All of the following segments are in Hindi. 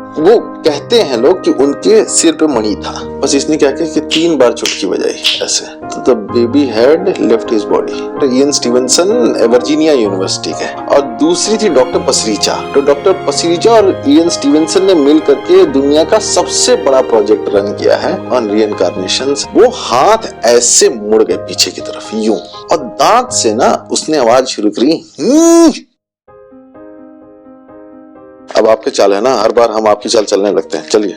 वो कहते हैं लोग कि उनके सिर पे मणि था, बस इसने क्या किया कि 3 बार चुटकी बजाई ऐसे, तो the baby had left his body. Ian Stevenson Virginia university के, और दूसरी थी डॉक्टर पसरीचा। तो डॉक्टर पसरीचा और इयन स्टीवनसन ने मिल करके दुनिया का सबसे बड़ा प्रोजेक्ट रन किया है ऑन रीइंकार्नेशंस। वो हाथ ऐसे मुड़ गए पीछे की तरफ यूं, और दांत से ना उसने आवाज शुरू करी। अब आपके चाल है ना, हर बार हम आपकी चाल चलने लगते हैं। चलिए।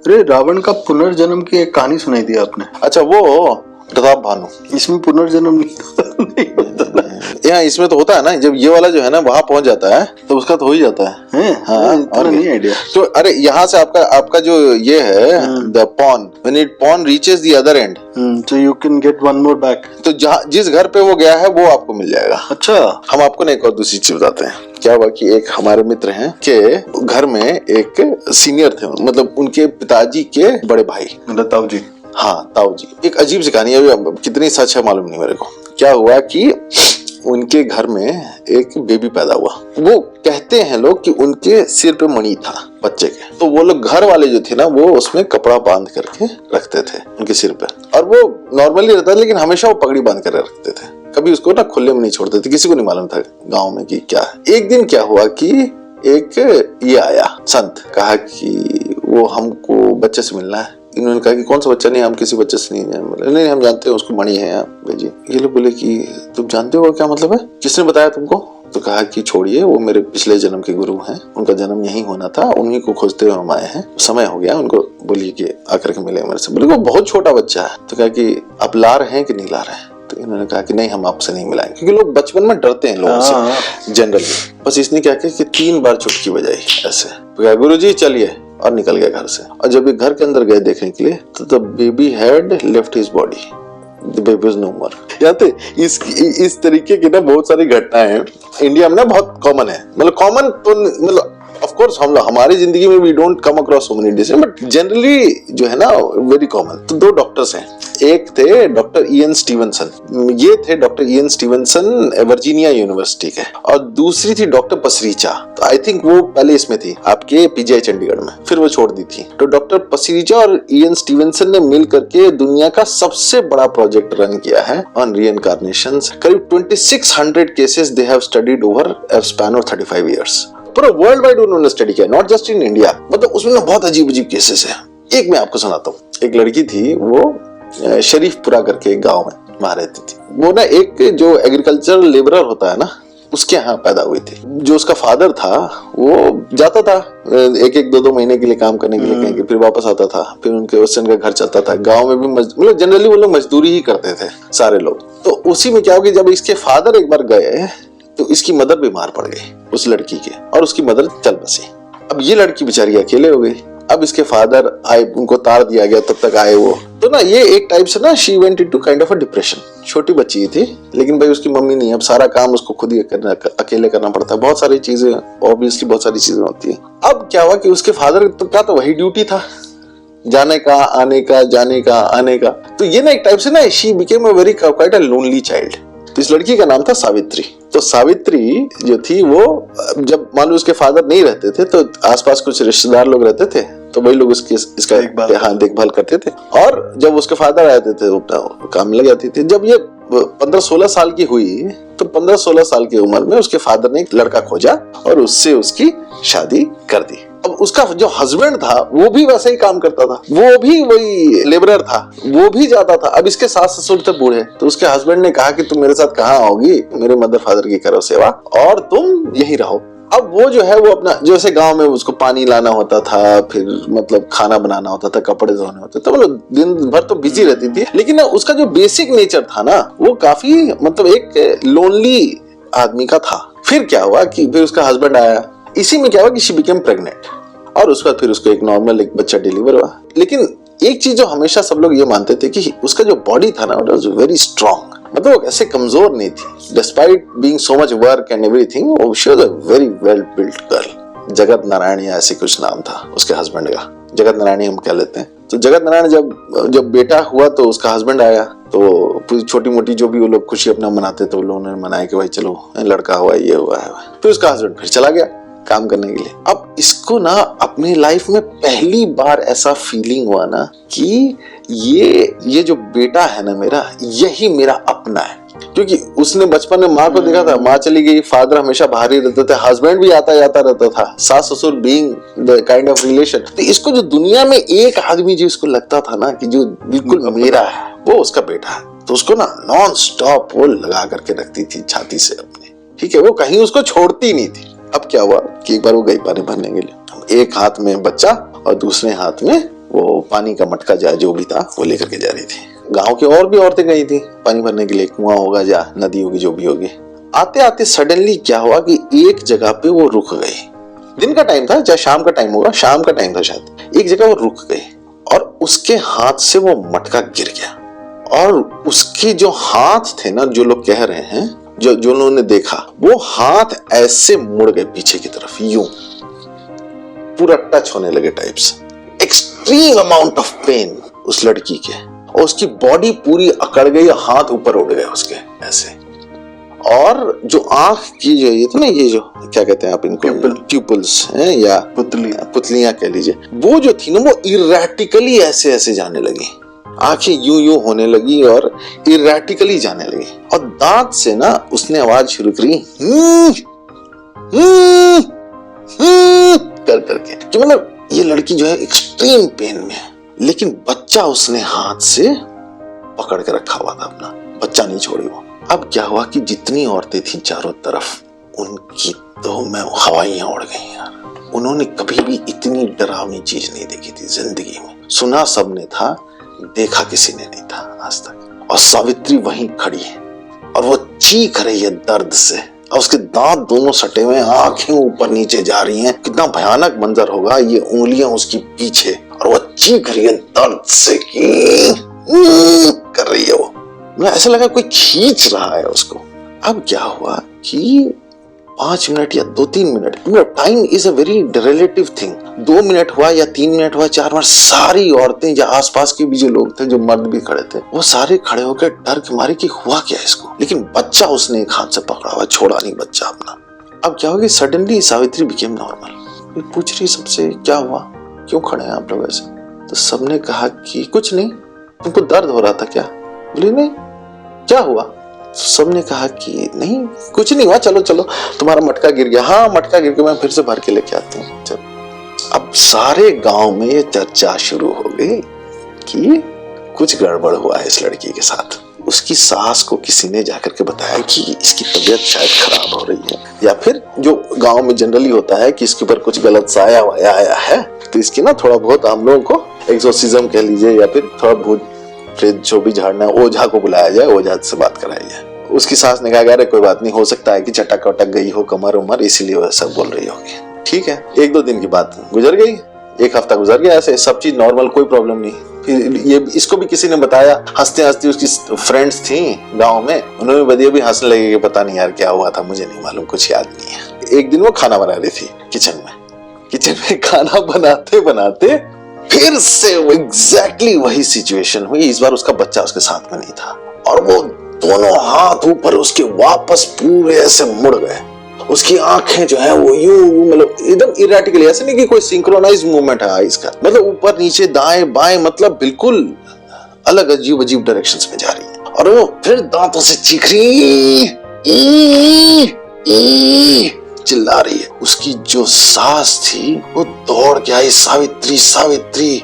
अरे रावण का पुनर्जन्म की एक कहानी सुनाई दी आपने। अच्छा, वो प्रताप भानु, इसमें पुनर्जन्म नहीं होता ना। यहाँ इसमें तो होता है ना, जब ये वाला जो है ना वहां पहुंच जाता है तो उसका तो हो ही जाता है। हाँ, और नहीं आइडिया। तो अरे यहाँ से आपका जो ये है the pawn, when it pawn reaches the other end, so you can get one more back। तो जिस घर पे वो गया है वो आपको मिल जाएगा। अच्छा, हम आपको ना एक और दूसरी चीज बताते हैं। क्या हुआ कि एक हमारे मित्र हैं के घर में एक सीनियर थे, मतलब उनके पिताजी के बड़े भाई, मतलब ताऊ जी। हाँ, ताऊ जी। एक अजीब सी कहानी है, कितनी सच है मालूम नहीं मेरे को। क्या हुआ कि उनके घर में एक बेबी पैदा हुआ। वो कहते हैं लोग कि उनके सिर पे मणि था बच्चे के, तो वो लोग घर वाले जो थे ना वो उसमें कपड़ा बांध करके रखते थे उनके सिर पे, और वो नॉर्मली रहता, लेकिन हमेशा वो पगड़ी बांध कर रखते थे, कभी उसको ना खुले में नहीं छोड़ते थे, किसी को नहीं मालूम था गाँव में कि क्या है। एक दिन क्या हुआ कि एक ये आया संत, कहा कि वो हमको बच्चे से मिलना है। इन्होंने कहा कि कौन सा बच्चा? नहीं, हम किसी बच्चे से नहीं, हम जानते हैं उसको मणि है, आप भेजिए। ये लोग बोले कि तुम जानते हो क्या मतलब है, किसने बताया तुमको? तो कहा कि छोड़िए, वो मेरे पिछले जन्म के गुरु हैं, उनका जन्म यहीं होना था, उन्हीं को खोजते हुए हम आए हैं, समय हो गया, उनको बोलिए कि आकर के मिले मेरे से। बोले वो बहुत छोटा बच्चा है। तो कहा कि आप ला रहे हैं कि नहीं ला रहे हैं? तो इन्होंने कहा कि नहीं, हम आपसे नहीं मिलाएंगे, क्योंकि लोग बचपन में डरते हैं लोगों से जनरली। बस इसने क्या किया कि 3 बार चुटकी बजाई ऐसे, तो कहा गुरुजी चलिए, और निकल गया घर से। और जब ये घर के अंदर गए देखने के लिए तो the baby had left his body, the baby was no more. याते इस तरीके की ना बहुत सारी घटनाएं इंडिया में ना बहुत कॉमन है। मतलब कॉमन तो मतलब ऑफ कोर्स हमारी जिंदगी में we don't come across so many decision, but generally जो है ना वेरी कॉमन। तो 2 डॉक्टर्स हैं, एक थे डॉक्टर इयन स्टीवनसन, ये थे doctor Ian Stevenson Virginia university के, और दूसरी थी डॉक्टर पसरीचा। तो आई थिंक वो पहले इसमें थी आपके पीजीआई चंडीगढ़ में, फिर वो छोड़ दी थी। तो डॉक्टर पसरीचा और इयन स्टीवनसन ने मिल करके दुनिया का सबसे बड़ा प्रोजेक्ट रन किया है ऑन रीइंकार्नेशंस। करीब 2600 cases they have studied over a span of 35 years. पूरा वर्ल्ड वाइड उन्होंने स्टडी किया, नॉट जस्ट इन इंडिया। मतलब उसमें बहुत अजीब अजीब केसेस है। एक मैं आपको सुनाता हूँ। एक लड़की थी, वो शरीफपुरा करके एक गांव में वहां रहती थी। वो ना एक जो एग्रीकल्चर लेबरर होता है ना, उसके यहाँ पैदा हुई थी। जो उसका फादर था वो जाता था एक 2 महीने के लिए काम करने के लिए कहीं, फिर वापस आता था, फिर उनके उससे उनका घर चलता था। गांव में भी मतलब जनरली वो लोग मजदूरी ही करते थे सारे लोग। तो उसी में क्या हो गया, जब इसके फादर एक बार गए तो इसकी मदर बीमार पड़ गई उस लड़की के, और उसकी मदर चल बसी। अब ये लड़की बेचारी अकेले हो गई। अब इसके फादर आए, उनको तार दिया गया, तब तक आए वो। तो ना ये एक टाइप से ना she went into kind of a depression. छोटी बच्ची थी, लेकिन भाई उसकी मम्मी नहीं, अब सारा काम उसको खुद ही अकेले करना पड़ता है। बहुत सारी चीजें, ऑब्वियसली बहुत सारी चीजें होती है। अब क्या हुआ कि उसके फादर का तो वही ड्यूटी था, जाने का आने का, जाने का आने का। तो ये ना एक टाइप से ना she became a very quite a lonely child. इस लड़की का नाम था सावित्री। तो सावित्री जो थी वो, जब मान लो उसके फादर नहीं रहते थे तो आसपास कुछ रिश्तेदार लोग रहते थे, तो वही लोग इसका देखभाल करते थे। और जब उसके फादर आते थे वो काम लग जाती थी। जब ये 15-16 साल की हुई तो 15-16 साल की उम्र में उसके फादर ने एक लड़का खोजा और उससे उसकी शादी कर दी। अब उसका जो हस्बैंड था वो भी वैसे ही काम करता था, वो भी वही लेबरर था, वो भी जाता था। अब इसके सास ससुर थे बूढ़े, तो उसके हस्बैंड ने कहा कि तुम मेरे साथ कहाँ आओगी, मेरे मदर फादर की करो सेवा और तुम यही रहो। अब वो जो है वो अपना जैसे गांव में उसको पानी लाना होता था, फिर मतलब खाना बनाना होता था, कपड़े धोने होते थे, मतलब दिन भर तो बिजी रहती थी। लेकिन उसका जो बेसिक नेचर था ना वो काफी मतलब एक लोनली आदमी का था। फिर क्या हुआ कि फिर उसका हस्बैंड आया, इसी में क्या हुआ कि शी बिकेम प्रेग्नेंट, और उसके बाद फिर उसको एक नॉर्मल एक बच्चा डिलीवर हुआ। लेकिन एक चीज जो हमेशा सब लोग ये मानते थे कि उसका जो बॉडी था ना, इट वाज वेरी स्ट्रांग, मतलब वो ऐसे कमजोर नहीं थी। Despite being so much work and everything, she was a very well built girl. Jagat Narayan या ऐसे कुछ नाम था उसके हस्बैंड का, जगत नारायण हम कह लेते हैं। तो जगत नारायण जब बेटा हुआ तो उसका हस्बैंड आया, तो छोटी मोटी जो भी वो लोग खुशी अपना मनाते थे, वो लोगों ने मनाया कि भाई चलो लड़का हुआ, ये हुआ है। फिर उसका हस्बैंड फिर चला गया काम करने के लिए। अब इसको ना अपनी लाइफ में पहली बार ऐसा फीलिंग हुआ ना कि ये जो बेटा है ना मेरा, यही मेरा अपना है। क्योंकि उसने बचपन में माँ को देखा था, माँ चली गई, फादर हमेशा बाहर ही रहते थे, हस्बैंड भी आता जाता रहता था, सास ससुर being the kind of relation. तो इसको जो दुनिया में एक आदमी जो इसको लगता था ना कि जो बिल्कुल मेरा है, वो उसका बेटा है। तो उसको ना नॉन स्टॉप वो लगा करके रखती थी छाती से अपने, ठीक है, वो कहीं उसको छोड़ती नहीं थी। अब क्या हुआ कि एक बार वो गई पानी भरने के लिए, एक हाथ में बच्चा और दूसरे हाथ में वो पानी का मटका जो भी था वो लेकर के जा रही थी। गांव की और भी औरतें गई थी पानी भरने के लिए, कुआं होगा या नदी होगी जो भी होगी। आते आते सडनली क्या हुआ कि एक जगह पे वो रुक गई। दिन का टाइम था, चाहे शाम का टाइम होगा, शाम का टाइम था शायद। एक जगह वो रुक गई और उसके हाथ से वो मटका गिर गया और उसके जो हाथ थे ना, जो लोग कह रहे हैं, जो लोगों ने देखा, वो हाथ ऐसे मुड़ गए पीछे की तरफ, यूं पूरा टच होने लगे टाइप से। एक्सट्रीम अमाउंट ऑफ पेन उस लड़की के, और उसकी बॉडी पूरी अकड़ गई, हाथ ऊपर उड़ गए उसके ऐसे। और जो आंख की जो ये थी ना, ये जो क्या कहते हैं आप इनको, प्यूपल्स हैं या पुतलियां कह लीजिए, वो जो थी ना वो इरेटिकली ऐसे ऐसे जाने लगी, आंखें यूं यूं होने लगी और इरेटिकली जाने लगी। और दांत से ना उसने आवाज शुरू करी कर करके, कि मतलब ये लड़की जो है एक्सट्रीम पेन में है। लेकिन बच्चा उसने हाथ से पकड़ के रखा हुआ था अपना, बच्चा नहीं छोड़ी वो। अब क्या हुआ कि जितनी औरतें थी चारों तरफ, उनकी तो मैं हवाइयां उड़ गई यार। उन्होंने कभी भी इतनी डरावनी चीज नहीं देखी थी जिंदगी में। सुना सबने था, देखा किसी ने नहीं था आज तक। और सावित्री वहीं खड़ी है और वो चीख रही है दर्द से, और उसके दांत दोनों सटे हुए, आंखें ऊपर नीचे जा रही हैं। कितना भयानक मंजर होगा, ये उंगलियां उसकी पीछे, और वो चीख रही है दर्द से कि कर रही है वो। मुझे ऐसा लगा कोई खींच रहा है उसको। अब क्या हुआ कि 5 मिनट या 2-3 minute, time is a very relative thing. 2 minute हुआ या 3 मिनट हुआ, 4 मिनट, सारी औरतें या आसपास के भी जो लोग थे, जो मर्द भी खड़े थे, वो सारे खड़े होकर डर के मारे कि हुआ क्या इसको। लेकिन बच्चा उसने एक हाथ से पकड़ा हुआ, छोड़ा नहीं बच्चा अपना। अब क्या होगा, सडनली सावित्री बिकेम नॉर्मल। पूछ रही सबसे क्या हुआ, क्यों खड़े हैं आप लोग ऐसे। तो सबने कहा कि कुछ नहीं, तुमको दर्द हो रहा था क्या। बोली नहीं, क्या हुआ। सबने कहा कि नहीं कुछ नहीं हुआ, चलो चलो तुम्हारा मटका गिर गया। हाँ मटका गिर गया, मैं फिर से भर के लेके आती हूँ। चलो। अब सारे गांव में ये चर्चा शुरू हो गई कि कुछ गड़बड़ हुआ है इस लड़की के साथ। उसकी सास को किसी ने जाकर के बताया कि इसकी तबीयत शायद खराब हो रही है, या फिर जो गांव में जनरली होता है कि इसके ऊपर कुछ गलत साया वाया आया है, तो इसकी ना थोड़ा बहुत हम लोगों को एक्सोर्सिज्म कह लीजिए, या फिर थोड़ा बहुत प्रेत जो भी झाड़ना, ओझा को बुलाया जाए, ओझा से बात कराई जाए। उसकी सास ने कहा अरे कोई बात नहीं, हो सकता है कि चटक वटक गई हो कमर उमर, इसीलिए वह सब बोल रही होगी। ठीक है, 1-2 दिन की बात गुजर गई, 1 हफ्ता गुजर गया, ऐसे सब चीज नॉर्मल, कोई प्रॉब्लम नहीं। फिर ये इसको भी किसी ने बताया, हंसते हंसते उसकी फ्रेंड्स थी गांव में, उन्होंने बदिया भी हंसने लगे कि पता नहीं यार क्या हुआ था, मुझे नहीं मालूम, कुछ याद नहीं है। एक दिन वो खाना बना रही थी किचन में खाना बनाते बनाते फिर से एग्जैक्टली वही सिचुएशन हुई। इस बार उसका बच्चा उसके साथ में नहीं था, और वो दोनों हाथ ऊपर उसके वापस पूरे ऐसे मुड़ गए। उसकी आंखें जो है वो यूं मतलब एकदम इरेटिकली, ऐसे नहीं कि कोई सिंक्रोनाइज मूवमेंट है आईज का, मतलब ऊपर नीचे दाएं बाएं, मतलब बिल्कुल अलग अजीब अजीब डायरेक्शंस में जा रही है। और वो फिर दांतों से चीख रही, चिल्ला रही है। उसकी जो सास थी वो दौड़ के आई, सावित्री सावित्री,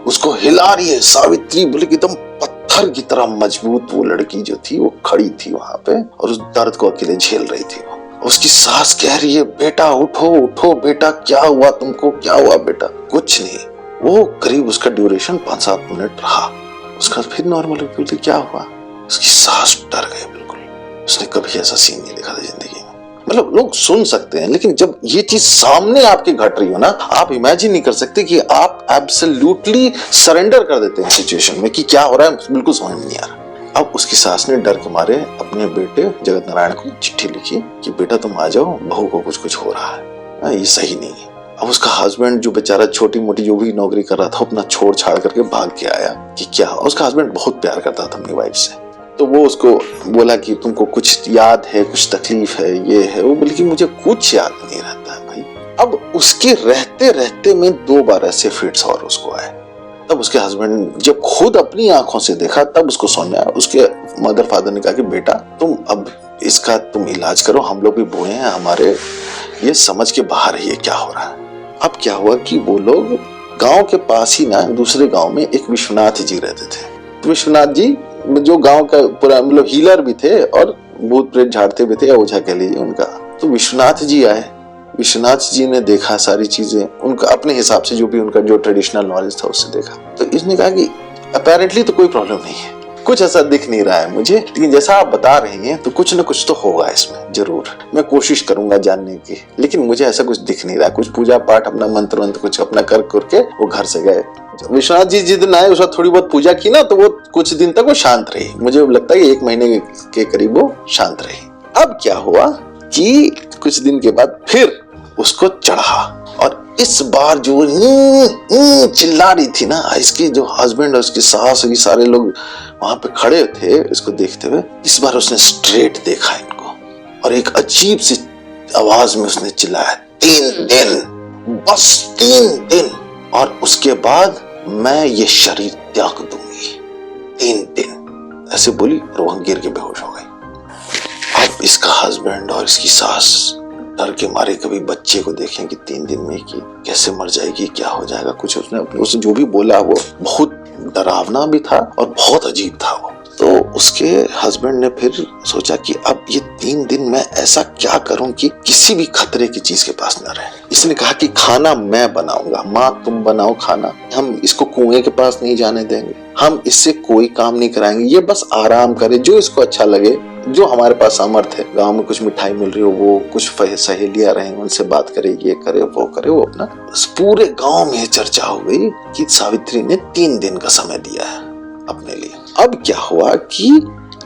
उसको हिला रही है। सावित्री बोले कि एकदम पत्थर की तरह मजबूत वो लड़की जो थी वो खड़ी थी वहां पे, और उस दर्द को अकेले झेल रही थी। उसकी सास कह रही है बेटा उठो उठो बेटा, क्या हुआ तुमको, क्या हुआ बेटा। कुछ नहीं। वो करीब उसका ड्यूरेशन 5-7 मिनट रहा, उसका फिर नॉर्मल। बोलती क्या हुआ। उसकी सास डर गए बिल्कुल, उसने कभी ऐसा सीन नहीं देखा था जिंदगी में। मतलब लोग सुन सकते हैं, लेकिन जब ये चीज सामने आपके घट रही हो ना, आप इमेजिन नहीं कर सकते कि आप एब्सोल्युटली सरेंडर कर देते हैं सिचुएशन में कि क्या हो रहा है, बिल्कुल समझ में नहीं आ रहा। अब उसकी सास ने डर के मारे अपने बेटे जगत नारायण को चिट्ठी लिखी कि बेटा तुम आ जाओ, बहू को कुछ हो रहा है, ये सही नहीं है। अब उसका हस्बैंड जो बेचारा छोटी मोटी जो भी नौकरी कर रहा था, अपना छोड़ छाड़ करके भाग के आया कि क्या। उसका हस्बैंड बहुत प्यार करता था अपनी वाइफ से, तो वो उसको बोला कि तुमको कुछ याद है, कुछ तकलीफ है, ये है वो। बोली कि मुझे कुछ याद नहीं रहता है भाई, अब उसके रहते रहते में 2 बार ऐसे फिट्स और उसको आए। तब उसके हस्बैंड जब खुद अपनी आंखों से देखा तब उसको समझ में आया। उसके मदर फादर ने कहा कि बेटा तुम अब इसका तुम इलाज करो, हम लोग भी बूढ़े हैं, हमारे ये समझ के बाहर है ये क्या हो रहा है। अब क्या हुआ कि वो लोग गांव के पास ही ना दूसरे गांव में एक विश्वनाथ जी रहते थे। तो विश्वनाथ जी जो गांव का पूरा मतलब हीलर भी थे और भूत प्रेत झाड़ते भी थे, ओझा कह लीजिए उनका। तो विश्वनाथ जी आए, विश्वनाथ जी ने देखा सारी चीजें, उनका अपने हिसाब से जो भी उनका जो ट्रेडिशनल नॉलेज था उससे देखा। तो इसने कहा कि अपेरेंटली तो कोई प्रॉब्लम नहीं है, कुछ ऐसा दिख नहीं रहा है मुझे, लेकिन जैसा आप बता रही हैं तो कुछ ना कुछ तो होगा इसमें जरूर, मैं कोशिश करूंगा जानने की, लेकिन मुझे ऐसा कुछ दिख नहीं रहा। कुछ पूजा पाठ अपना मंत्र वंत्र कुछ अपना कर करके वो घर से गए। विश्वनाथ जी जिस दिन आए उस वक्त थोड़ी बहुत पूजा की ना, तो वो कुछ दिन तक वो शांत रही। मुझे लगता है 1 महीने के करीब वो शांत रही। अब क्या हुआ कि कुछ दिन के बाद फिर उसको चढ़ा, और इस बार जो चिल्ला रही थी ना, इसके जो हस्बैंड और उसकी सास और सारे लोग वहां पे खड़े थे इसको देखते हुए, इस बार उसने स्ट्रेट देखा इनको और एक अजीब सी आवाज में उसने चिल्लाया, 3 दिन, बस 3 दिन, और उसके बाद मैं ये शरीर त्याग दूंगी, 3 दिन, ऐसे बोली और वहां गिर के बेहोश हो गई। अब इसका हस्बैंड और इसकी सास डर के मारे कभी बच्चे को देखें कि 3 दिन में कि कैसे मर जाएगी, क्या हो जाएगा, कुछ उसने जो भी बोला वो बहुत डरावना भी था और बहुत अजीब था वो। तो उसके हस्बैंड ने फिर सोचा कि अब ये 3 दिन मैं ऐसा क्या करूं कि किसी भी खतरे की चीज के पास न रहे। इसने कहा कि खाना मैं बनाऊंगा, माँ तुम बनाओ खाना, हम इसको कुएं के पास नहीं जाने देंगे, हम इससे कोई काम नहीं कराएंगे, ये बस आराम करे, जो इसको अच्छा लगे, जो हमारे पास सामर्थ्य है, गांव में कुछ मिठाई मिल रही हो वो, कुछ सहेलियां रहे उनसे बात करे, ये करे वो करे, वो अपना। पूरे गांव में चर्चा हो गई कि सावित्री ने 3 दिन का समय दिया है अपने लिए। अब क्या हुआ कि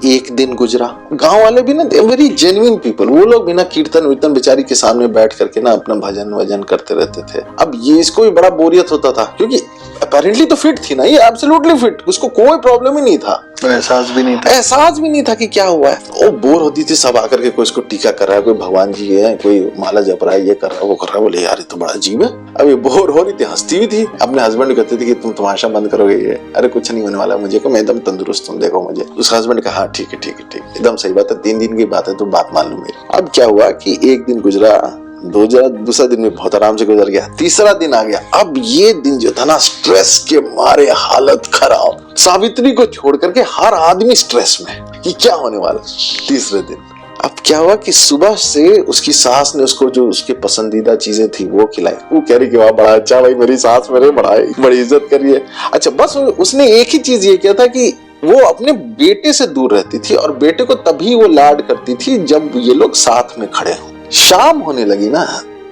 1 दिन गुजरा, गांव वाले भी ना वेरी जेन्युइन पीपल, वो लोग भी ना कीर्तन वीर्तन बेचारी के सामने बैठ करके ना अपना भजन वजन करते रहते थे। अब ये इसको भी बड़ा बोरियत होता था क्योंकि अपेरेंटली तो फिट थी ना, ये एब्सोल्युटली फिट, उसको कोई प्रॉब्लम ही नहीं था, एहसास भी नहीं था कि क्या हुआ है। वो बोर होती थी, सब आकर के कोई इसको टीका कर रहा है, कोई भगवान जी है, कोई माला जप रहा है, ये कर रहा है वो कर रहा है, बोले यार ये तो बड़ा अजीब है। अब ये बोर हो रही थी, हंसती भी थी, अपने हस्बैंड कहती थी कि तुम तमाशा बंद करोगे, ये अरे कुछ नहीं होने वाला मुझे को, मैं एकदम तंदुरुस्त हूँ, देखो मुझे। उसका हस्बैंड कहा ठीक है एकदम सही बात है, 3 दिन की बात है तो बात मालूम है। अब क्या हुआ कि 1 दिन गुजरा, दूसरा दिन में बहुत आराम से गुजर गया, तीसरा दिन आ गया। अब ये दिन जो था ना, स्ट्रेस के मारे हालत खराब, सावित्री को छोड़ करके हर आदमी स्ट्रेस में कि क्या होने वाला। तीसरे दिन अब क्या हुआ कि सुबह से उसकी सास ने उसको जो उसके पसंदीदा चीजें थी वो खिलाई। वो कह रही कि वाह बड़ा अच्छा भाई, मेरी सास मेरे बड़ी इज्जत करी है। अच्छा बस उसने एक ही चीज ये किया था कि वो अपने बेटे से दूर रहती थी और बेटे को तभी वो लाड करती थी जब ये लोग साथ में खड़े हों। शाम होने लगी ना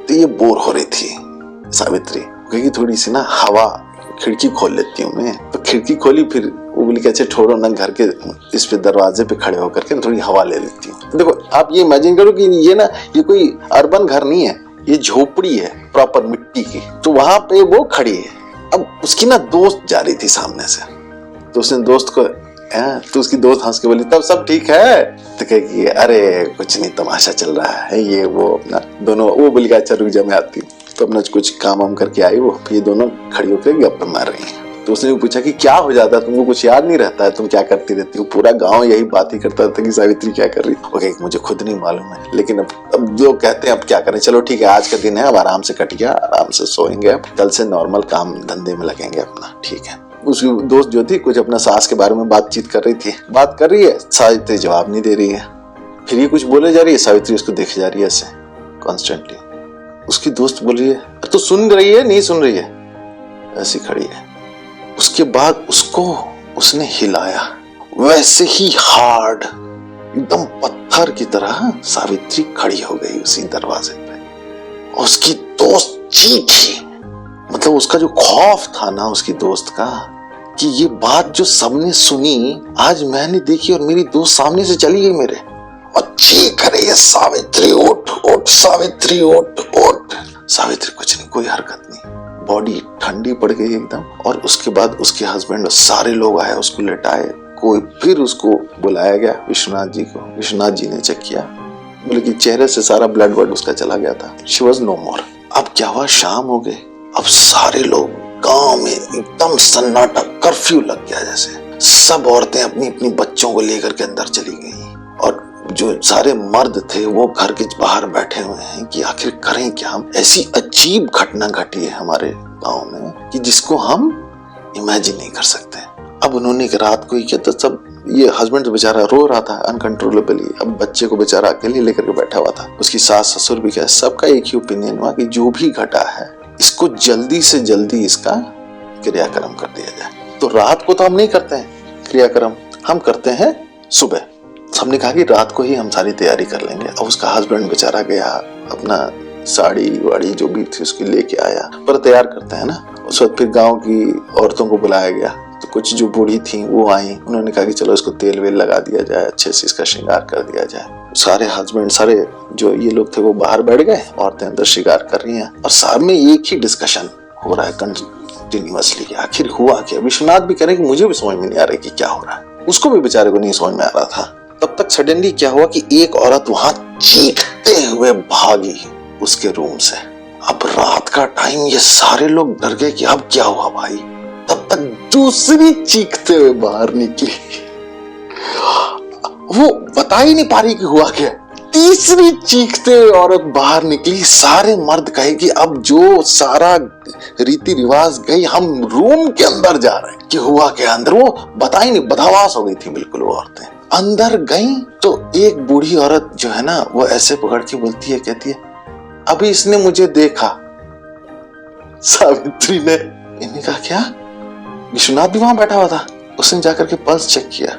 तो ये बोर हो रही थी सावित्री, क्योंकि थोड़ी सी ना हवा, खिड़की खोल लेती हूँ मैं, तो खिड़की खोली, फिर वो बोली कैसे छोड़ो ना, घर के इस पे दरवाजे पे खड़े होकर के थोड़ी हवा ले लेती हूँ। देखो आप ये इमेजिन करो कि ये ना ये कोई अर्बन घर नहीं है, ये झोपड़ी है प्रॉपर मिट्टी की, तो वहां पे वो खड़ी है। अब उसकी ना दोस्त जा रही थी सामने से, तो उसने दोस्त को तो उसकी दोस्त हंस के बोली तब सब ठीक है, तो कहेगी अरे कुछ नहीं तमाशा चल रहा है ये वो अपना। दोनों वो बोली अच्छा रुक जा मैं आती हूँ, तो अपना कुछ काम वाम करके आई वो, ये दोनों खड़ी होकर गप्पे मार रही हैं। तो उसने पूछा कि क्या हो जाता है, तुमको कुछ याद नहीं रहता है, तुम क्या करती रहती हो? पूरा गांव यही बात ही करता था कि सावित्री क्या कर रही है। ओके मुझे खुद नहीं मालूम है, लेकिन अब जो कहते हैं अब क्या करें, चलो ठीक है आज का दिन है, अब आराम से कट गया, आराम से सोएंगे, अब कल से नॉर्मल काम धंधे में लगेंगे अपना, ठीक है। उसकी दोस्त जो थी कुछ अपना सास के बारे में बातचीत कर रही थी, बात कर रही है, सावित्री जवाब नहीं दे रही है, फिर ये कुछ बोले जा रही है, सावित्री उसको देखे जा रही है ऐसे कॉन्स्टेंटली। उसकी दोस्त बोल रही है तो सुन रही है नहीं सुन रही है, ऐसी खड़ी है। उसके बाद उसको उसने हिलाया, वैसे ही हार्ड एकदम पत्थर की तरह सावित्री खड़ी हो गई उसी दरवाजे पे। उसकी दोस्त चीखी, मतलब उसका जो खौफ था ना उसकी दोस्त का कि ये बात जो सबने सुनी आज मैंने देखी और मेरी दोस्त सामने से चली गई मेरे, और चीख रही है सावित्री उठ उठ, सावित्री उठ उठ। सावित्री कुछ नहीं, कोई हरकत नहीं, बॉडी ठंडी पड़ गई एकदम। और उसके बाद उसके हस्बैंड और सारे लोग आए, उसको लेटाए, कोई फिर उसको बुलाया गया विश्वनाथ जी को। विश्वनाथ जी ने चेक किया, बोले कि चेहरे से सारा ब्लड वर्ड उसका चला गया था, शी वॉज नो मोर। अब क्या हुआ, शाम हो गए, अब सारे लोग गांव में एकदम सन्नाटा, कर्फ्यू लग गया जैसे। सब औरतें अपनी अपनी बच्चों को लेकर के अंदर चली गई और जो सारे मर्द थे वो घर के बाहर बैठे हुए हैं कि आखिर करें क्या हम। ऐसी अजीब घटना घटी है हमारे गांव में कि जिसको हम इमेजिन नहीं कर सकते। अब उन्होंने रात को ही किया तो सब, ये हस्बैंड तो बेचारा रो रहा था अनकंट्रोलेबली, अब बच्चे को बेचारा अकेले लेकर के बैठा हुआ था, उसकी सास ससुर भी क्या, सबका एक ही ओपिनियन हुआ कि जो भी घटा है इसको जल्दी से जल्दी इसका क्रियाक्रम कर दिया जाए। तो रात को तो हम नहीं करते हैं क्रियाक्रम, हम करते हैं सुबह। सबने कहा कि रात को ही हम सारी तैयारी कर लेंगे। अब उसका हस्बैंड बेचारा गया, अपना साड़ी वाड़ी जो भी थी उसकी लेके आया, पर तैयार करते हैं ना। उस वक्त फिर गांव की औरतों को बुलाया गया, तो कुछ जो बूढ़ी थी वो आई, उन्होंने कहा कि चलो इसको तेल वेल लगा दिया जाए, अच्छे से इसका श्रृंगार कर दिया जाए। सारे हस्बैंड, सारे जो ये लोग थे वो बाहर बैठ गए, औरतें अंदर श्रृंगार कर रही हैं और साथ में एक ही डिस्कशन हो रहा है कंटिन्यूअसली, आखिर हुआ क्या। विश्वनाथ भी कह रहे कि मुझे भी समझ में नहीं आ रहा कि क्या हो रहा है, उसको भी बेचारे को नहीं समझ में आ रहा था। तब तक सडनली क्या हुआ कि एक औरत वहां चीखते हुए भागी उसके रूम से। अब रात का टाइम, ये सारे लोग डर गए कि अब क्या हुआ भाई। तब तक दूसरी चीखते हुए बाहर निकली, वो बता ही नहीं पा रही कि हुआ क्या। तीसरी चीखते हुए औरत बाहर निकली, सारे मर्द कहे कि अब जो सारा रीति रिवाज गई, हम रूम के अंदर जा रहे हैं कि हुआ क्या अंदर। वो बता ही नहीं, बदहवास हो गई थी बिल्कुल वो औरतें। अंदर गई तो एक बूढ़ी औरत जो है ना, वो ऐसे पकड़ के बोलती है, कहती है अभी इसने मुझे देखा। सावित्री ने, इन्हें कहा क्या? विश्वनाथ भी वहां बैठा हुआ था, उसने जाकर के पल्स चेक किया,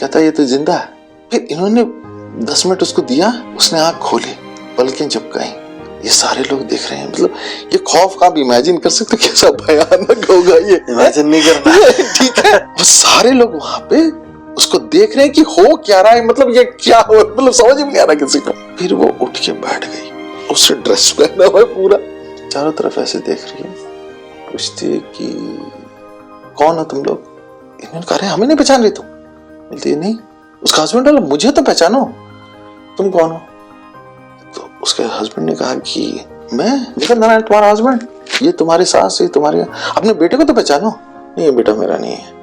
कहता ये तो जिंदा है। फिर इन्होंने 10 मिनट उसको दिया, उसने आंख खोली, पलकें झपकाई, ये सारे लोग देख रहे हैं। मतलब ये खौफ का आप इमेजिन कर सकते हो कैसा भयानक होगा ये, इमेजिन नहीं करना ठीक है। वो सारे लोग वहां पे उसको देख रहे हैं कि हो क्या रहा है, मतलब ये क्या हो, मतलब समझ में नहीं आ रहा किसी को। फिर वो उठ के बैठ गई, उससे ड्रेस पहना हुआ पूरा, चारों तरफ ऐसे देख रही है, पूछती है कि कौन हो तुम लोग? इन्होंने कहा हमें नहीं पहचान रही तुम? बोलती नहीं। उसका हस्बैंड बोला मुझे तो पहचानो, तुम कौन हो? तो उसके हस्बैंड ने कहा कि मैं जगत नारायण, तुम्हारा हस्बैंड, ये तुम्हारी सास, ये तुम्हारी, अपने बेटे को तो पहचानो। नहीं, बेटा मेरा नहीं है,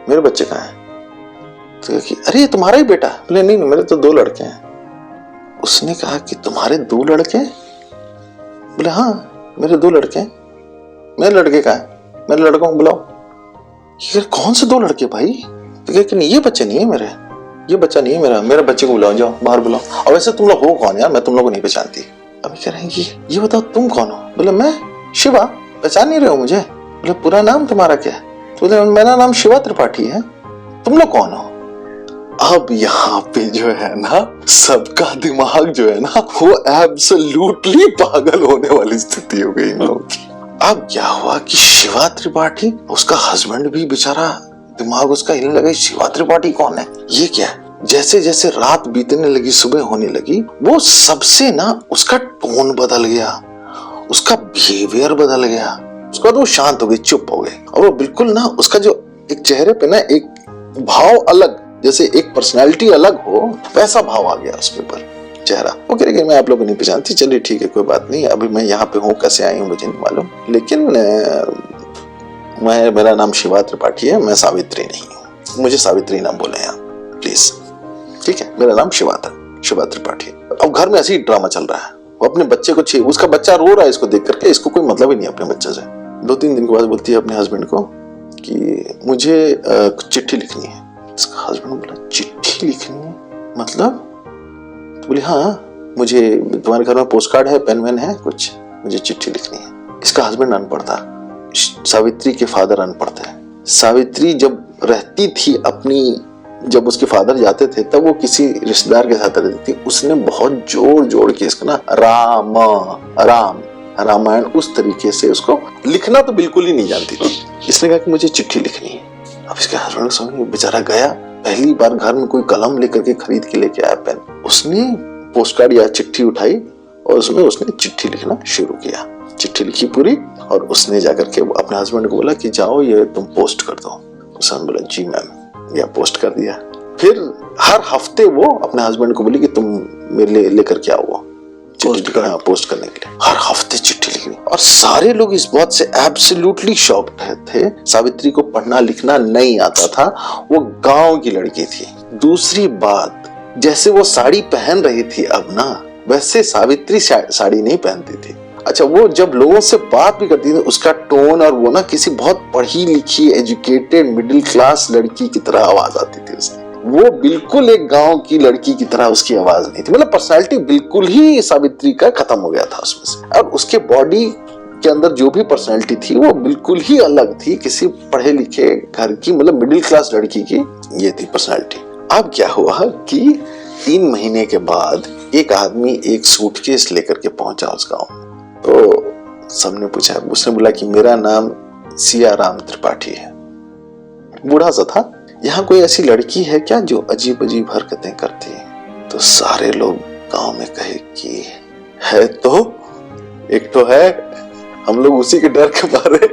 मेरे बच्चे कहाँ हैं? तो कि अरे ये तुम्हारा ही बेटा? बोले नहीं, मेरे तो 2 लड़के हैं। उसने कहा कि तुम्हारे 2 लड़के? बोले हाँ मेरे 2 लड़के हैं। मेरे लड़के कहाँ है? मेरे लड़कों को बुलाओ। ये कौन से 2 लड़के भाई? तो कह नहीं, ये बच्चे नहीं है मेरे, ये बच्चा नहीं है मेरा, मेरे बच्चे को बुलाओ, जाओ बाहर बुलाओ। और वैसे तुम लोग हो कौन यार, मैं तुम लोग को नहीं पहचानती। अभी कह रहे हैं ये बताओ तुम कौन हो? बोले मैं शिवा, पहचान नहीं रहे हो मुझे? बोले पूरा नाम तुम्हारा क्या है? तो बोले मेरा नाम शिवा त्रिपाठी है, तुम लोग कौन हो? अब यहाँ पे जो है ना, सबका दिमाग जो है ना, वो एब्सोल्युटली पागल होने वाली स्थिति हो गई इन लोगों की। अब क्या हुआ कि शिवा त्रिपाठी, उसका हस्बैंड भी बेचारा, दिमाग उसका हिलने लगा, शिवा त्रिपाठी कौन है, ये क्या है? जैसे जैसे रात बीतने लगी, सुबह होने लगी, वो सबसे ना उसका टोन बदल गया, उसका बिहेवियर बदल गया। उसके बाद वो शांत हो गई, चुप हो गई, और वो बिल्कुल ना, उसका जो एक चेहरे पे ना एक भाव अलग, जैसे एक पर्सनालिटी अलग हो, वैसा भाव आ गया उसके ऊपर चेहरा। वो कह रहे मैं आप लोगों को नहीं पहचानती, चलिए ठीक है कोई बात नहीं, अभी मैं यहाँ पे हूँ, कैसे आई हूँ मुझे नहीं मालूम, लेकिन मेरा नाम शिवा त्रिपाठी है, मैं सावित्री नहीं हूँ, मुझे सावित्री नाम बोले आप प्लीज, ठीक है? मेरा नाम शिवा त्रिपाठी। अब घर में ऐसे ही ड्रामा चल रहा है, वो अपने बच्चे को चाहिए, उसका बच्चा रो रहा है इसको देख करके, इसको कोई मतलब ही नहीं अपने बच्चे से। 2-3 दिन के बाद बोलती है अपने हस्बैंड को कि मुझे चिट्ठी लिखनी है। इसका हस्बैंड बोला चिट्ठी लिखनी है मतलब? तो बोले हाँ, मुझे, तुम्हारे घर में पोस्ट कार्ड है, पेन वेन है कुछ, मुझे चिट्ठी लिखनी है। इसका हस्बैंड अनपढ़ था, सावित्री के फादर अनपढ़ थे। सावित्री जब रहती थी अपनी, जब उसके फादर जाते थे तब वो किसी रिश्तेदार के साथ रहती थी, उसने बहुत जोड़ के इसका ना रामायण उस तरीके से, उसको लिखना तो बिल्कुल ही नहीं जानती थी। इसने कहा कि मुझे चिट्ठी लिखनी है। अब इसके हस्बैंड को समझ, बेचारा गया, पहली बार घर में कोई कलम लेकर के खरीद के लेके आया, पेन, उसने पोस्ट कार्ड या चिट्ठी उठाई और उसमें उसने चिट्ठी लिखना शुरू किया। चिट्ठी लिखी पूरी, और उसने जाकर के अपने हस्बैंड को बोला कि जाओ ये तुम पोस्ट कर दो। उसने बोला जी मैम, या पोस्ट कर दिया। फिर हर हफ्ते वो अपने हस्बैंड को बोली कि तुम मेरे लिए लेकर के आओ वो पोस्ट करने के लिए हर हफ्ते चिट्ठी लिखनी। और सारे लोग इस बात से एब्सोल्युटली शॉक्ड थे। सावित्री को पढ़ना लिखना नहीं आता था, वो गांव की लड़की थी। दूसरी बात, जैसे वो साड़ी पहन रही थी अब ना, वैसे सावित्री साड़ी नहीं पहनती थी। अच्छा, वो जब लोगों से बात भी करती थी उसका टोन और वो ना किसी बहुत पढ़ी लिखी एजुकेटेड मिडिल क्लास लड़की की तरह आवाज आती थी उसकी। वो बिल्कुल एक गांव की लड़की की तरह उसकी आवाज नहीं थी। मतलब पर्सनालिटी बिल्कुल ही सावित्री का खत्म हो गया था उसमें से। अब उसके बॉडी के अंदर जो भी पर्सनालिटी थी वो बिल्कुल ही अलग थी किसी पढ़े लिखे घर की, मतलब मिडिल क्लास लड़की की ये थी पर्सनालिटी। अब क्या हुआ कि 3 महीने के बाद एक आदमी एक सूटकेस लेकर के पहुंचा उस गांव में। तो सबने पूछा, उसने बोला कि मेरा नाम सियाराम त्रिपाठी है। बूढ़ा सा था। यहाँ कोई ऐसी लड़की है क्या जो अजीब अजीब हरकतें करती है? तो सारे लोग गांव में कहे कि है तो, एक तो है। हम लोग उसी के डर के मारे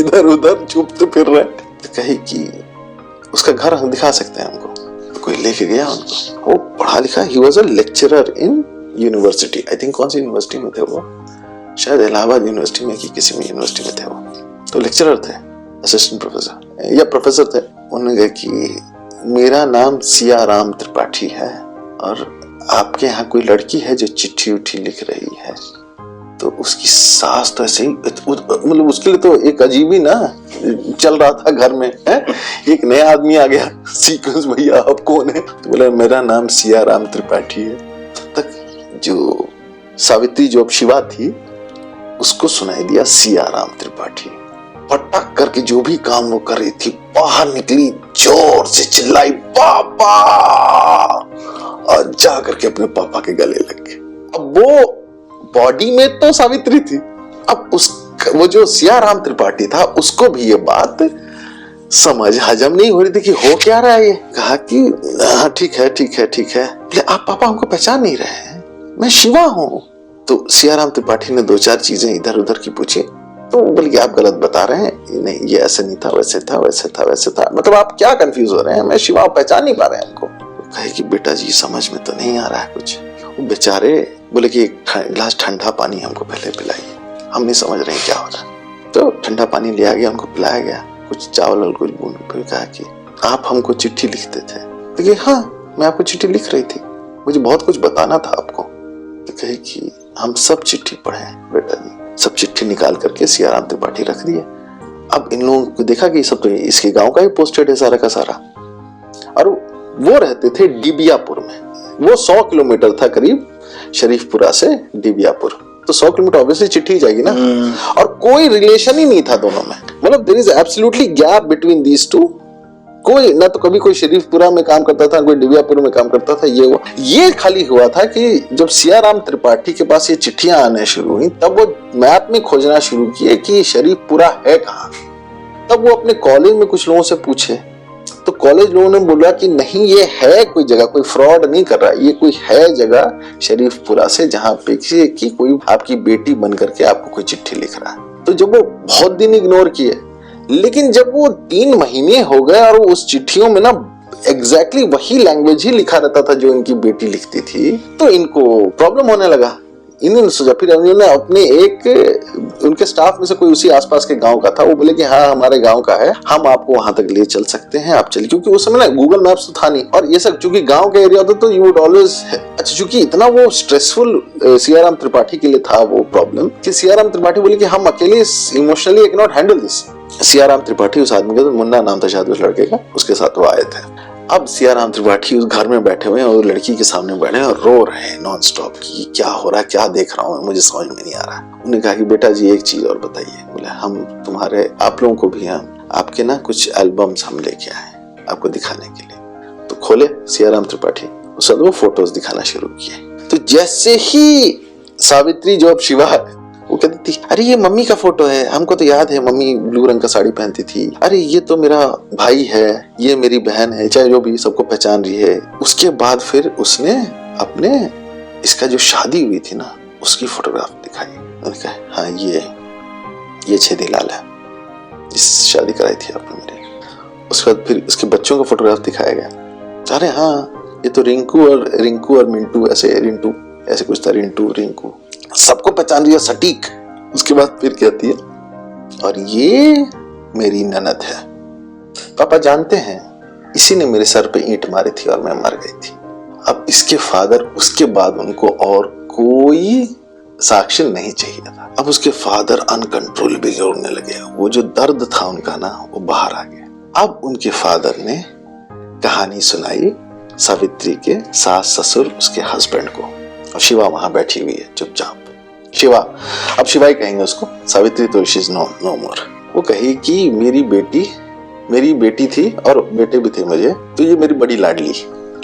इधर उधर चुपते फिर रहे। तो कहे कि उसका घर हम दिखा सकते हैं हमको। तो कोई लेके गया उनको। वो पढ़ा लिखा, he was a lecturer in university. I think कौन सी यूनिवर्सिटी में थे वो, शायद इलाहाबाद यूनिवर्सिटी में कि किसी में यूनिवर्सिटी में थे वो। तो लेक्चरर थे, असिस्टेंट प्रोफेसर या प्रोफेसर थे। उन्होंने कहा कि मेरा नाम सियाराम त्रिपाठी है और आपके यहाँ कोई लड़की है जो चिट्ठी उठी लिख रही है। तो उसकी सास तो ऐसे ही, मतलब उसके लिए तो एक अजीब ही ना चल रहा था घर में है? एक नया आदमी आ गया, सीक्वेंस, भैया आप कौन है? तो बोला मेरा नाम सियाराम त्रिपाठी है। तब तक जो सावित्री जो अब शिवा थी उसको सुनाई दिया सियाराम त्रिपाठी। पटक करके जो भी काम वो कर रही थी बाहर निकली, जोर से चिल्लाई पापा, और जा करके अपने पापा के गले लग गई। अब वो बॉडी में तो सावित्री थी, अब वो जो सियाराम त्रिपाठी था उसको भी ये बात समझ हजम नहीं हो रही थी कि हो क्या रहा है। ये कहा कि हाँ ठीक है ठीक है ठीक है। आप पापा हमको पहचान नहीं रहे हैं, मैं शिवा हूँ। तो सियाराम त्रिपाठी ने 2-4 चीजें इधर उधर की पूछी। तो बल्कि आप गलत बता रहे हैं, नहीं ये ऐसे नहीं था, वैसे था वैसे था वैसे था, मतलब आप क्या कंफ्यूज हो रहे हैं, मैं शिवा पहचान नहीं पा रहे हैं हमको। कहे कि बेटा जी समझ में तो नहीं आ रहा है कुछ। वो बेचारे बोले कि एक गिलास ठंडा पानी हमको पहले पिलाइए, हम नहीं समझ रहे क्या हो रहा है। तो ठंडा पानी लिया गया, उनको पिलाया गया, कुछ चावल और कुछ बूंद। फिर कहा कि आप हमको चिट्ठी लिखते थे? तो हाँ मैं आपको चिट्ठी लिख रही थी, मुझे बहुत कुछ बताना था आपको। तो कहे कि हम सब चिट्ठी पढ़े बेटा जी। सब चिट्ठी निकाल करके सियाराम त्रिपाठी रख दिए। अब इन लोगों को देखा कि सब तो इसके गांव का ही पोस्टेड है सारा का सारा। और वो रहते थे डिबियापुर में। वो 100 किलोमीटर था करीब शरीफपुरा से डिबियापुर। तो 100 किलोमीटर ऑब्वियसली चिट्ठी जाएगी ना। और कोई रिलेशन ही नहीं था दोनों में, मतलब there is absolutely gap between these two. कोई ना तो कभी कोई शरीफपुरा में काम करता था, कोई डिबियापुर में काम करता था। ये खाली हुआ था कि जब सियाराम त्रिपाठी के पास ये चिट्ठियां आने शुरू हुई तब वो मैप में खोजना शुरू किए कि शरीफपुरा है कहाँ। तब वो अपने कॉलेज में कुछ लोगों से पूछे तो कॉलेज लोगों ने बोला कि नहीं ये है कोई जगह, कोई फ्रॉड नहीं कर रहा, ये कोई है जगह शरीफपुरा से जहाँ पे कि कोई आपकी बेटी बन करके आपको कोई चिट्ठी लिख रहा है। तो जब वो बहुत दिन इग्नोर किए, लेकिन जब वो 3 महीने हो गए और उस चिट्ठियों में ना एग्जैक्टली वही लैंग्वेज ही लिखा रहता था जो इनकी बेटी लिखती थी, तो इनको प्रॉब्लम होने लगा। इन्होंने सोचा, फिर इन्होंने अपने एक उनके स्टाफ में से कोई उसी आसपास के गांव का था, वो बोले कि हाँ हमारे गांव का है, हम आपको वहां तक ले चल सकते हैं, आप चलिए। क्योंकि उस समय ना गूगल मैप्स तो था नहीं और ये सब, चूंकि गांव का एरिया होता तो यू वुड ऑलवेज। अच्छा, चूंकि इतना वो स्ट्रेसफुल सियाराम त्रिपाठी के लिए था वो प्रॉब्लम कि सियाराम त्रिपाठी बोले कि हम अकेले emotionally I can not handle this. Siyaram Tripathi उस आदमी का, मुन्ना नाम था शायद उस लड़के का, उसके साथ वो आए थे। अब सियाराम त्रिपाठी उस घर में बैठे हुए हैं और लड़की के सामने बैठे और रो रहे हैं नॉन स्टॉप कि क्या हो रहा है, क्या देख रहा हूँ, मुझे समझ में नहीं आ रहा है। उन्होंने कहा कि बेटा जी एक चीज और बताइए। बोले हम तुम्हारे, आप लोगों को भी हम आपके ना कुछ एल्बम्स हम लेके आए आपको दिखाने के लिए। तो खोले सियाराम त्रिपाठी, उस वक्त वो फोटोज दिखाना शुरू किए। तो जैसे ही सावित्री जो अब शिवा है वो कहती थी, अरे ये मम्मी का फोटो है, हमको तो याद है मम्मी ब्लू रंग का साड़ी पहनती थी, अरे ये तो मेरा भाई है, ये मेरी बहन है, चाहे जो भी, सबको पहचान रही है। उसके बाद फिर उसने अपने इसका जो शादी हुई थी ना उसकी फोटोग्राफ दिखाई। उन्होंने कहा हाँ ये छेदीलाल है, इस शादी कराई थी आपने मेरे। उसके बाद फिर उसके बच्चों का फोटोग्राफ दिखाया गया। अरे हाँ ये तो रिंकू और मिंटू, ऐसे रिंटू ऐसे कुछ था, रिंटू, रिंकू, सबको पहचान रही है सटीक। उसके बाद फिर कहती है और ये मेरी ननद है। पापा जानते हैं इसी ने मेरे सर पे ईंट मारी थी और मैं मर गई थी। अब इसके फादर, उसके बाद उनको और कोई साक्ष्य नहीं चाहिए था। अब उसके फादर अनकंट्रोलेबल रोने लगे। वो जो दर्द था उनका ना, वो बाहर आ गया। अब उनके फादर ने कहानी सुनाई सावित्री के सास ससुर, उसके हस्बैंड को। और शिवा वहां बैठी हुई है चुपचाप। शिवा, अब शिवा ही कहेंगे उसको, सावित्री तो शी इज नो मोर। वो कही कि मेरी बेटी थी और बेटे भी थे मुझे, तो ये मेरी बड़ी लाडली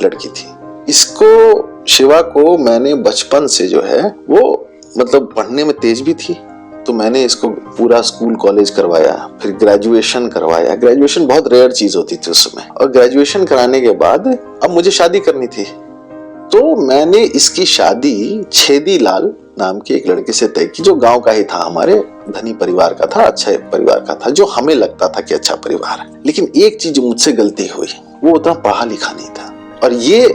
लड़की थी। इसको, शिवा को मैंने बचपन से जो है वो मतलब पढ़ने में तेज भी थी, तो मैंने इसको पूरा स्कूल कॉलेज करवाया, फिर ग्रेजुएशन करवाया। ग्रेजुएशन बहुत रेयर चीज होती थी उस समय। और ग्रेजुएशन कराने के बाद अब मुझे शादी करनी थी, तो मैंने इसकी शादी छेदी लाल नाम के एक लड़के से तय की, जो गांव का ही था, हमारे धनी परिवार का था, अच्छा परिवार का था, जो हमें लगता था कि अच्छा परिवार है। लेकिन एक चीज जो मुझसे गलती हुई, वो उतना पढ़ा लिखा नहीं था। और ये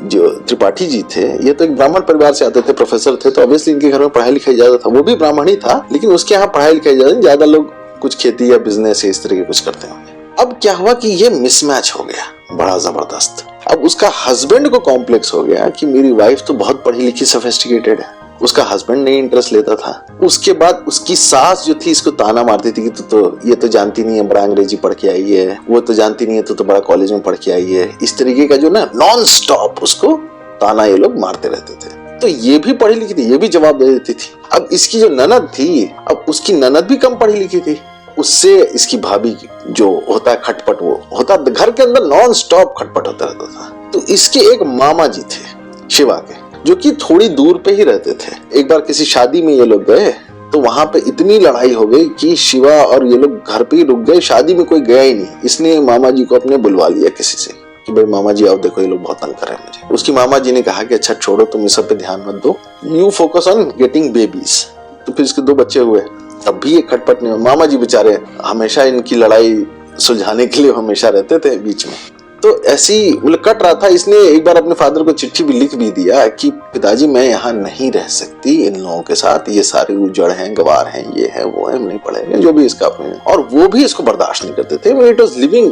जो त्रिपाठी जी थे, ये तो एक ब्राह्मण परिवार से आते थे, प्रोफेसर थे, तो ऑब्वियसली इनके घर में पढ़ाई लिखाई ज्यादा था। वो भी ब्राह्मण ही था, लेकिन उसके यहाँ पढ़ाई लिखाई ज्यादा लोग कुछ खेती या बिजनेस इस तरह के कुछ करते होंगे। अब क्या हुआ कि ये मिसमैच हो गया बड़ा जबरदस्त। अब उसका हस्बैंड को कॉम्प्लेक्स हो गया कि मेरी वाइफ तो बहुत पढ़ी लिखी सोफिस्टिकेटेड है। उसका हस्बैंड नहीं इंटरेस्ट लेता था। उसके बाद उसकी सास जो थी इसको ताना मारती थी कि तो ये तो जानती नहीं है, बड़ा अंग्रेजी पढ़ के आई है, वो तो जानती नहीं है, तो बड़ा कॉलेज में पढ़ के आई है। इस तरीके का जो ना नॉन स्टॉप उसको ताना ये लोग मारते रहते थे। तो ये भी पढ़ी लिखी थी, ये भी जवाब दे देती थी। अब इसकी जो ननद थी, अब उसकी ननद भी कम पढ़ी लिखी थी। उससे इसकी भाभी जो होता है खटपट, वो होता घर के अंदर नॉन स्टॉप खटपट होता रहता था। तो इसके एक मामा जी थे शिवा के, जो कि थोड़ी दूर पे ही रहते थे। एक बार किसी शादी में ये लोग गए, तो वहां पे इतनी लड़ाई हो गई कि शिवा और ये लोग घर पे ही रुक गए, शादी में कोई गया ही नहीं। इसने मामा जी को अपने बुलवा लिया किसी से कि भाई मामा जी आओ, देखो ये लोग बहुत तंग कर रहे हैं मुझे। उसकी मामा जी ने कहा कि अच्छा छोड़ो, तुम इस सब पे ध्यान मत दो, you focus on getting babies. तो फिर इसके 2 बच्चे हुए, तब भी ये खटपट नहीं। मामा जी बेचारे हमेशा इनकी लड़ाई सुलझाने के लिए हमेशा रहते थे बीच में। तो ऐसी मतलब कट रहा था। इसने एक बार अपने फादर को चिट्ठी भी लिख भी दिया कि पिताजी मैं यहाँ नहीं रह सकती इन लोगों के साथ, ये सारे उजड़ हैं, गवार हैं, ये है वो है, नहीं पढ़ेंगे, जो भी इसका अपने। और वो भी इसको बर्दाश्त नहीं करते थे। It was living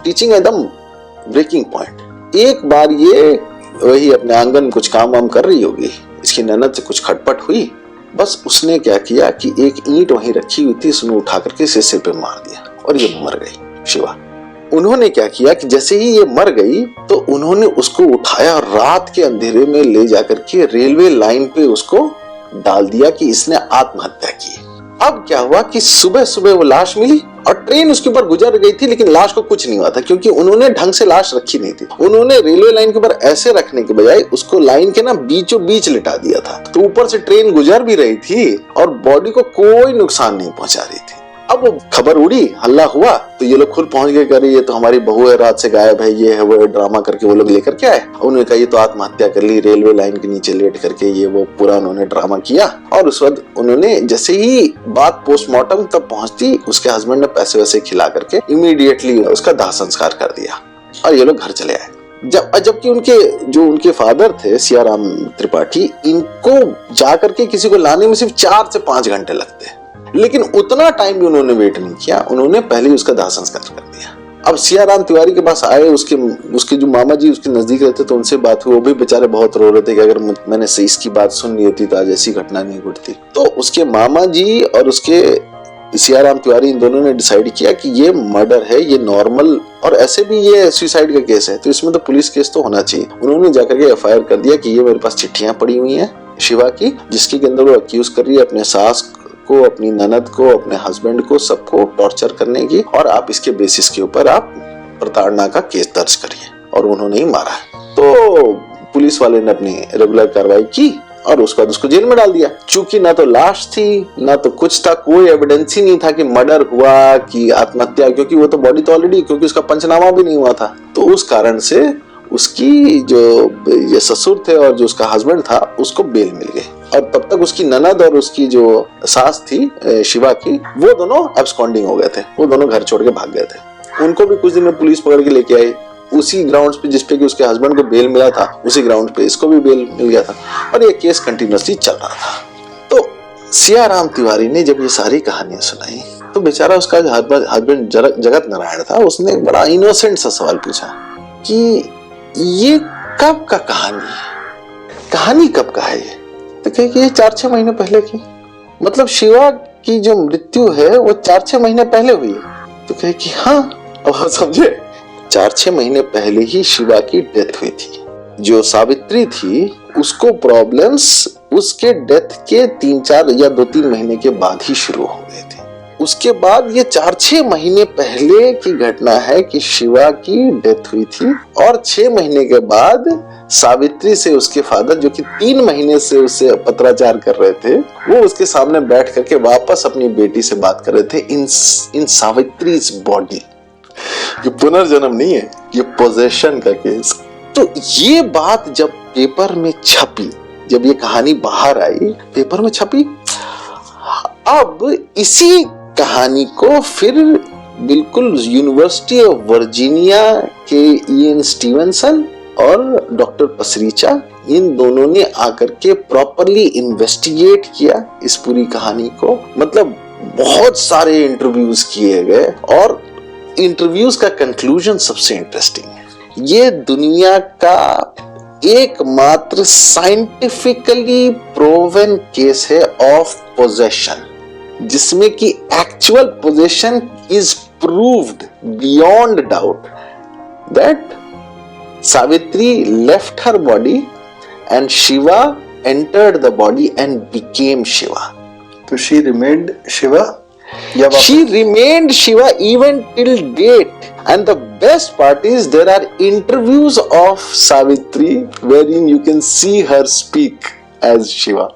teaching at the breaking point. एक बार ये वही अपने आंगन कुछ काम वाम कर रही होगी, इसकी ननद से कुछ खटपट हुई, बस उसने क्या किया कि एक ईंट वहीं रखी हुई थी, उसने उठा करके इसे सिर पे मार दिया और ये मर गई शिवा। उन्होंने क्या किया कि जैसे ही ये मर गई, तो उन्होंने उसको उठाया और रात के अंधेरे में ले जाकर के रेलवे लाइन पे उसको डाल दिया कि इसने आत्महत्या की। अब क्या हुआ कि सुबह सुबह वो लाश मिली और ट्रेन उसके ऊपर गुजर गई थी, लेकिन लाश को कुछ नहीं हुआ था, क्योंकि उन्होंने ढंग से लाश रखी नहीं थी। उन्होंने रेलवे लाइन के ऊपर ऐसे रखने के बजाय उसको लाइन के ना बीचों बीच लिटा दिया था। तो ऊपर से ट्रेन गुजर भी रही थी और बॉडी को कोई नुकसान नहीं पहुंचा रही थी। अब वो खबर उड़ी, हल्ला हुआ, तो ये लोग खुद पहुंच गए, कह रहे ये तो हमारी बहू है, रात से गायब है, ये है वो है, ड्रामा करके वो लोग लेकर के आए। उन्होंने कहा ये तो आत्महत्या कर ली, रेलवे लाइन के नीचे लेट करके, ये वो पूरा उन्होंने ड्रामा किया। और उस वक्त उन्होंने जैसे ही बात पोस्टमार्टम तक पहुंचती, उसके हस्बैंड ने पैसे वैसे खिला करके इमीडिएटली उसका दाह संस्कार कर दिया और ये लोग घर चले आए। जबकि उनके फादर थे सियाराम त्रिपाठी, इनको जाकर के किसी को लाने में सिर्फ 4 से 5 घंटे लगते, लेकिन उतना टाइम भी उन्होंने वेट नहीं किया, उन्होंने पहले ही उसका दाह संस्कार कर दिया। अब सियाराम तिवारी के पास आए, उसके जो मामा जी उसके नजदीक रहते, तो उनसे बात हुई। वो भी बेचारे बहुत रो रहे थे कि अगर मैंने से इसकी बात सुन ली होती तो आज ऐसी घटना नहीं घटती। तो उसके मामा जी और उसके सियाराम तिवारी, इन दोनों ने डिसाइड किया कि ये मर्डर है, ये नॉर्मल, और ऐसे भी ये सुसाइड का केस है, तो इसमें तो पुलिस केस तो होना चाहिए। उन्होंने जाकर के FIR कर दिया कि ये मेरे पास चिट्ठियां पड़ी हुई हैं शिवा की, जिसके अंदर वो अक्यूज कर रही है अपने सास को, अपनी ननद को, अपने हस्बैंड को, सबको टॉर्चर करने की, और आप इसके बेसिस के ऊपर आप प्रताड़ना का केस दर्ज करिए। और उन्होंने ही मारा। तो पुलिस वाले ने अपनी रेगुलर कार्रवाई की और उसके बाद उसको जेल में डाल दिया। चूंकि ना तो लाश थी, ना तो कुछ था, कोई एविडेंस ही नहीं था कि मर्डर हुआ कि आत्महत्या, क्योंकि वो तो बॉडी तो ऑलरेडी, क्योंकि उसका पंचनामा भी नहीं हुआ था। तो उस कारण से उसकी जो ये ससुर थे और जो उसका हस्बैंड था, उसको बेल मिल गई। और तब तक उसकी ननद और उसकी जो सास थी शिवा की, वो दोनों एब्सकॉन्डिंग हो गए थे, वो दोनों घर छोड़ के भाग गए थे। उनको भी कुछ दिन में पुलिस पकड़ के लेके आई, उसी ग्राउंड पे जिस पे कि उसके हस्बैंड को बेल मिला था, उसी ग्राउंड पे इसको भी बेल मिल गया था और ये केस कंटिन्यूअसली चल रहा था। तो सियाराम तिवारी ने जब ये सारी कहानियां सुनाई तो बेचारा उसका हस्बैंड जगत नारायण था, उसने एक बड़ा इनोसेंट सा सवाल पूछा कि ये कब का कहानी है, कहानी कब का है ये? तो कहे कि ये 4-6 महीने पहले की, मतलब शिवा की जो मृत्यु है वो 4-6 महीने पहले हुई है। तो कहे कि हाँ, अब आप समझे, 4-6 महीने पहले ही शिवा की डेथ हुई थी। जो सावित्री थी उसको प्रॉब्लम्स उसके डेथ के 3-4 या 2-3 महीने के बाद ही शुरू हो गए थे। उसके बाद ये 4-6 महीने पहले की घटना है कि शिवा की डेथ हुई थी और 6 महीने के बाद सावित्री से उसके फादर, जो कि 3 महीने से उससे पत्राचार कर रहे थे, वो उसके सामने बैठ करके वापस अपनी बेटी से बात कर रहे थे इन सावित्रीज बॉडी। ये पुनर्जन्म नहीं है, ये पोजेशन का केस। तो ये बात जब पेपर में छपी, जब ये कहानी बाहर आई पेपर में छपी, अब इसी कहानी को फिर बिल्कुल यूनिवर्सिटी ऑफ वर्जीनिया के इयन स्टीवनसन और डॉक्टर पसरीचा, इन दोनों ने आकर के प्रॉपरली इन्वेस्टिगेट किया इस पूरी कहानी को। मतलब बहुत सारे इंटरव्यूज किए गए और इंटरव्यूज का कंक्लूजन सबसे इंटरेस्टिंग है। ये दुनिया का एकमात्र साइंटिफिकली प्रूवन केस है ऑफ पोजेशन, जिसमें कि actual possession is proved beyond doubt that Savitri left her body and Shiva entered the body and became Shiva. So she remained Shiva? She remained Shiva even till date. And the best part is there are interviews of Savitri wherein you can see her speak as Shiva.